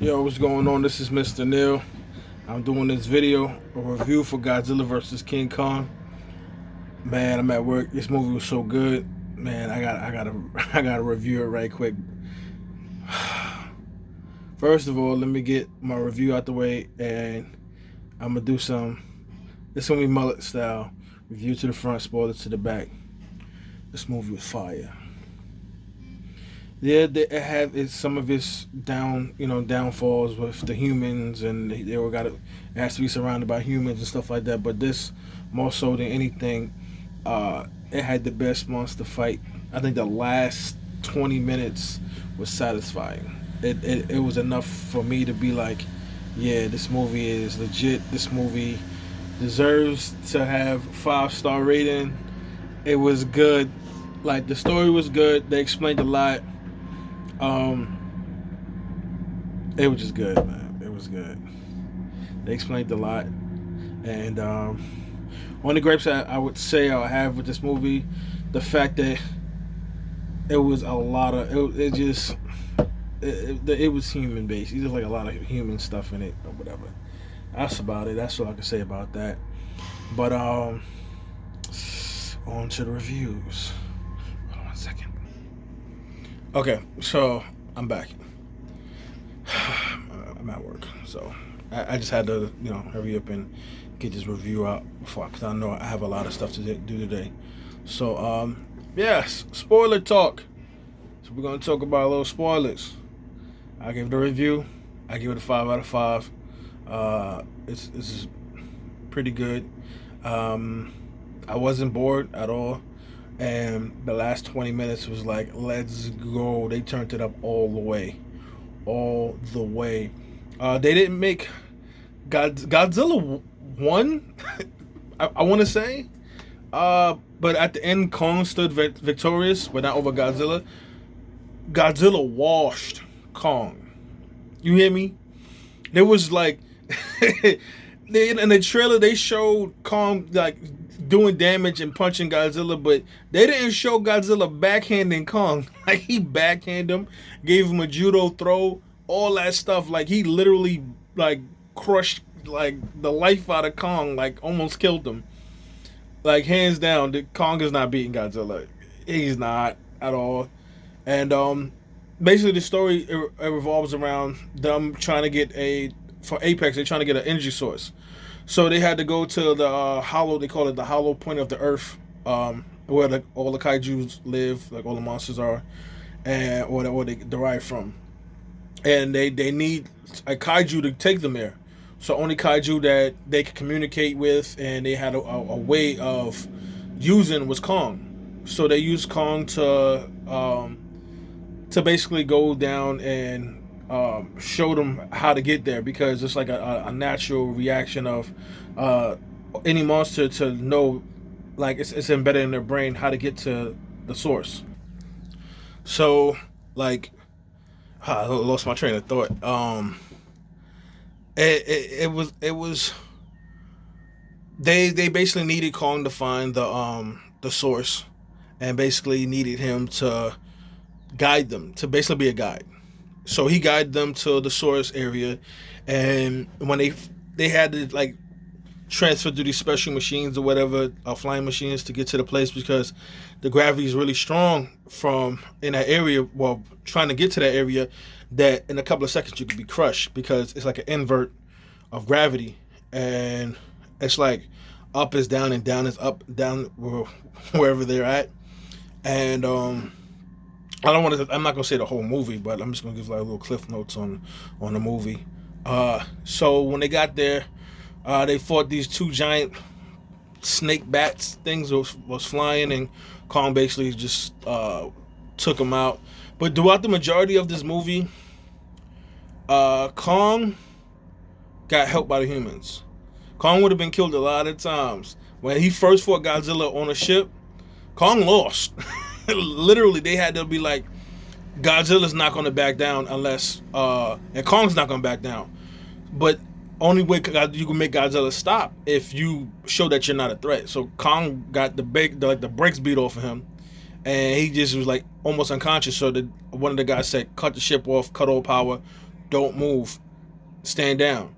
Yo, what's going on? This is Mr. Neil. I'm doing this video, a review for Godzilla vs. King Kong. Man, I'm at work. This movie was so good. Man, I gotta review it right quick. First of all, let me get my review out the way, and I'm gonna do some. This gonna be mullet style. Review to the front, spoiler to the back. This movie was fire. Yeah, it had some of its downfalls with the humans, and it has to be surrounded by humans and stuff like that. But this, more so than anything, it had the best monster fight. I think the last 20 minutes was satisfying. It was enough for me to be like, yeah, this movie is legit. This movie deserves to have 5-star rating. It was good. Like, the story was good. They explained a lot. Um, it was just good, man. It was good. They explained a lot, and one of the gripes I would say I have with this movie, the fact that it was a lot of it was human based. It was like a lot of human stuff in it or whatever. That's about it. That's all I can say about that. But on to the reviews. Hold on 1 second. Okay, so I'm back. I'm at work, so I just had to, hurry up and get this review out because I know I have a lot of stuff to do today. So, yes, spoiler talk. So we're gonna talk about a little spoilers. I give the review. I give it a 5 out of 5. It's pretty good. I wasn't bored at all. And the last 20 minutes was like, let's go. They turned it up all the way. All the way. They didn't make Godzilla 1, I want to say. But at the end, Kong stood victorious, but not over Godzilla. Godzilla washed Kong. You hear me? There was like... in the trailer, they showed Kong like doing damage and punching Godzilla, but they didn't show Godzilla backhanding Kong. Like, he backhanded him, gave him a judo throw, all that stuff. Like, he literally like crushed like the life out of Kong, like almost killed him. Like, hands down, Kong is not beating Godzilla. He's not at all. And basically the story it revolves around them trying to get for Apex, they're trying to get an energy source. So they had to go to the hollow, they call it the hollow point of the earth, where all the kaijus live, like all the monsters are, and or they derive from. And they need a kaiju to take them there. So only kaiju that they could communicate with and they had a way of using was Kong. So they used Kong to basically go down and show them how to get there, because it's like a natural reaction of any monster to know, like it's embedded in their brain how to get to the source. So, like, I lost my train of thought. It was they basically needed Kong to find the source, and basically needed him to guide them, to basically be a guide. So he guided them to the source area, and when they had to like transfer through these special machines or whatever, flying machines, to get to the place, because the gravity is really strong from in that area. Well, trying to get to that area, that in a couple of seconds you could be crushed, because it's like an invert of gravity, and it's like up is down and down is up, down wherever they're at, and I don't want to. I'm not gonna say the whole movie, but I'm just gonna give like a little cliff notes on the movie. So when they got there, they fought these two giant snake bats. Things was flying, and Kong basically just took them out. But throughout the majority of this movie, Kong got helped by the humans. Kong would have been killed a lot of times. When he first fought Godzilla on a ship, Kong lost. Literally, they had to be like, Godzilla's not going to back down unless, and Kong's not going to back down. But only way you can make Godzilla stop if you show that you're not a threat. So Kong got the brakes beat off of him, and he just was like almost unconscious. So one of the guys said, cut the ship off, cut all power, don't move, stand down,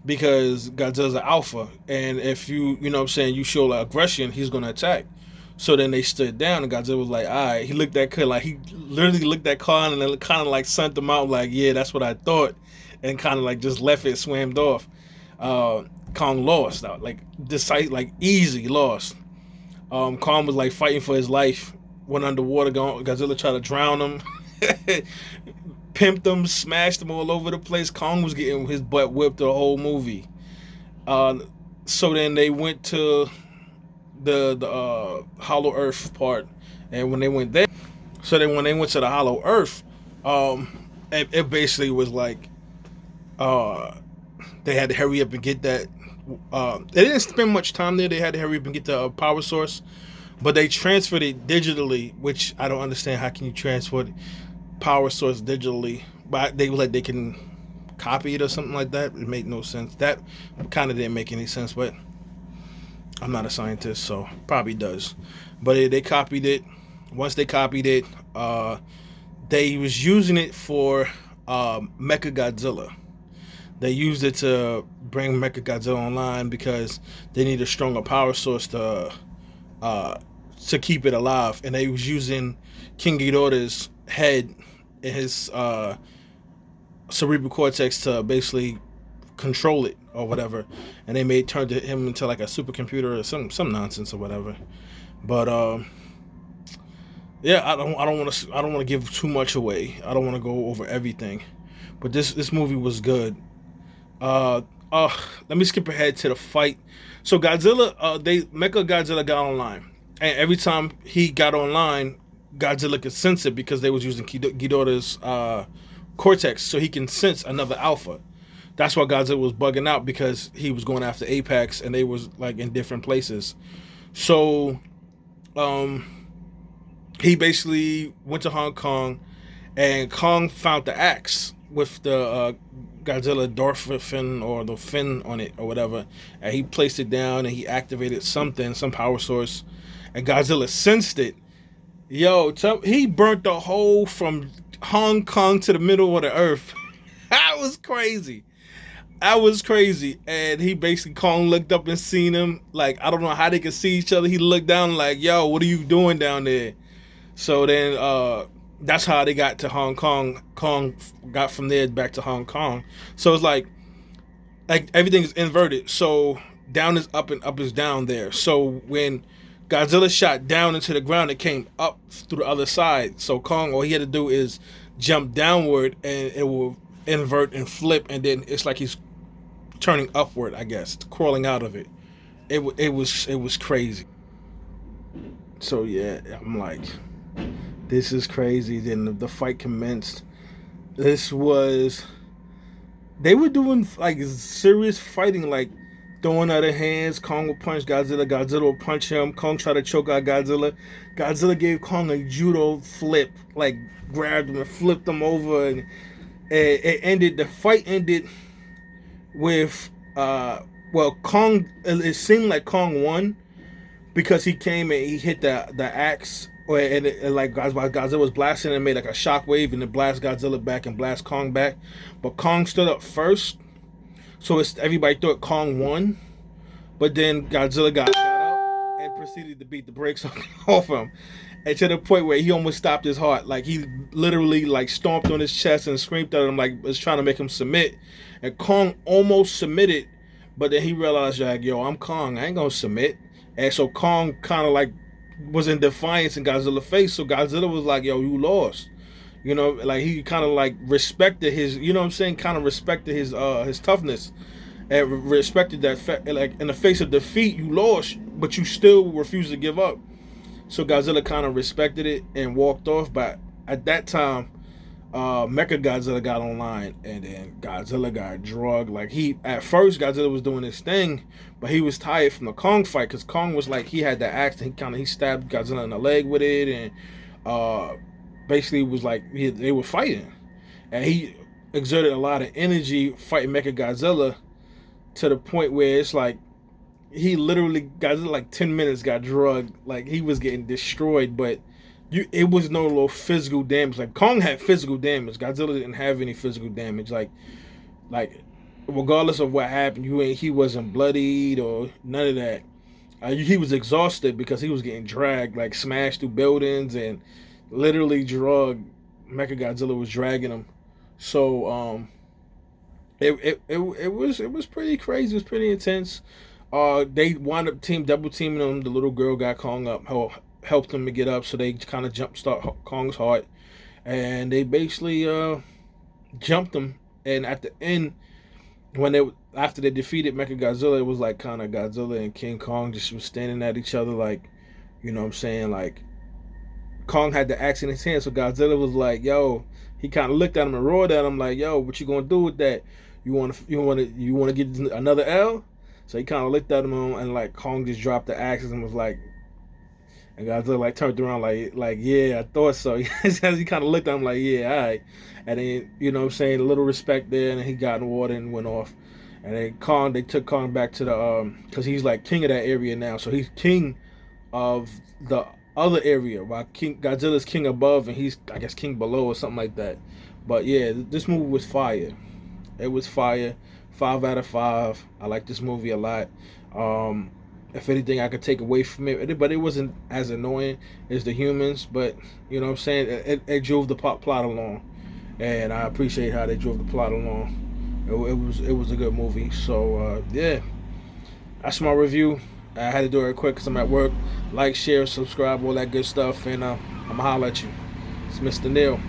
because Godzilla's an alpha, and if you know what I'm saying, you show like aggression, he's gonna attack. So then they stood down, and Godzilla was like, all right. He looked at Kong, like he literally looked at Kong and then kind of like sent him out, like, yeah, that's what I thought, and kind of like just left it, swam off. Kong lost, like like easy lost. Kong was like fighting for his life, went underwater. Godzilla tried to drown him, pimped him, smashed him all over the place. Kong was getting his butt whipped the whole movie. Uh, so then they went to the Hollow Earth part, and when they went there, so then when they went to the Hollow Earth, it basically was like uh, they had to hurry up and get that. They didn't spend much time there. They had to hurry up and get the power source, but they transferred it digitally, which I don't understand. How can you transfer the power source digitally? But they like they can copy it or something like that. It made no sense. That kind of didn't make any sense, but I'm not a scientist, so probably does. But they copied it. Once they copied it, they was using it for Mecha Godzilla. They used it to bring Mecha Godzilla online because they need a stronger power source to keep it alive. And they was using King Ghidorah's head and his cerebral cortex to basically control it or whatever. And they turned him into like a supercomputer or some nonsense or whatever. But yeah, I don't want to give too much away. I don't want to go over everything. But this movie was good. Uh, Let me skip ahead to the fight. So Godzilla, Mecha Godzilla got online, and every time he got online, Godzilla could sense it because they was using Ghidorah's cortex, so he can sense another alpha. That's why Godzilla was bugging out, because he was going after Apex, and they was like in different places. So, he basically went to Hong Kong, and Kong found the axe with the Godzilla Dorfin or the fin on it or whatever, and he placed it down and he activated some power source, and Godzilla sensed it. Yo, he burnt the hole from Hong Kong to the middle of the earth. That was crazy. And he basically, Kong looked up and seen him. Like, I don't know how they could see each other. He looked down like, yo, what are you doing down there? So then that's how they got to Hong Kong. Kong got from there back to Hong Kong. So it's like everything is inverted. So down is up and up is down there. So when Godzilla shot down into the ground, it came up through the other side. So Kong, all he had to do is jump downward, and it will invert and flip, and then it's like he's turning upward, I guess, crawling out of it. It was crazy. So yeah, I'm like, this is crazy. Then the fight commenced. They were doing like serious fighting, like throwing out their hands. Kong would punch Godzilla. Godzilla would punch him. Kong tried to choke out Godzilla. Godzilla gave Kong a judo flip, like grabbed him and flipped him over, and the fight ended with Kong. It seemed like Kong won because he came and he hit the axe, and like Godzilla was blasting, and made like a shockwave, and it blast Godzilla back and blast Kong back. But Kong stood up first, so everybody thought Kong won. But then Godzilla got up and proceeded to beat the brakes off him, and to the point where he almost stopped his heart. Like, he literally like stomped on his chest and screamed at him, like was trying to make him submit. And Kong almost submitted, but then he realized, like, yo, I'm Kong, I ain't gonna submit. And so Kong kind of like was in defiance in Godzilla's face. So Godzilla was like, yo, you lost. You know, like he kind of like respected his, you know what I'm saying, kind of respected his toughness, and respected that like in the face of defeat, you lost, but you still refused to give up. So Godzilla kind of respected it and walked off. But at that time, Mecha Godzilla got online, and then Godzilla got drugged. Like, at first Godzilla was doing his thing, but he was tired from the Kong fight, because Kong was like, he had the axe, and he stabbed Godzilla in the leg with it, and basically was like they were fighting, and he exerted a lot of energy fighting Mecha Godzilla, to the point where it's like he literally Godzilla like 10 minutes got drugged. Like, he was getting destroyed, but it was no little physical damage. Like Kong had physical damage. Godzilla didn't have any physical damage. Like regardless of what happened, he wasn't bloodied or none of that. He was exhausted because he was getting dragged, like smashed through buildings and literally drugged. Mechagodzilla was dragging him. So it was pretty crazy. It was pretty intense. They wound up double teaming him. The little girl got Kong up, helped him to get up, so they kind of jumpstart Kong's heart, and they basically jumped him. And at the end, when they after they defeated Mechagodzilla, it was like kind of Godzilla and King Kong just was standing at each other, like, you know what I'm saying, like Kong had the axe in his hand, so Godzilla was like, "Yo," he kind of looked at him and roared at him like, "Yo, what you gonna do with that? You want to get another L?" So he kind of looked at him and like Kong just dropped the axes and was like, and Godzilla like turned around like yeah, I thought so. He kind of looked at him like, yeah, all right. And then, you know what I'm saying, a little respect there, and then he got in the water and went off. And then they took Kong back to the because he's like king of that area now, so he's king of the other area, while Godzilla's king above, and he's I guess king below or something like that. But yeah, this movie was fire. It was fire. 5 out of 5. I like this movie a lot. If anything, I could take away from it, but it wasn't as annoying as the humans. But you know what I'm saying, it drove the plot along, and I appreciate how they drove the plot along. It was a good movie. So yeah, that's my review. I had to do it quick because I'm at work. Like, share, subscribe, all that good stuff, and I'm gonna holler at you. It's Mr. Neil.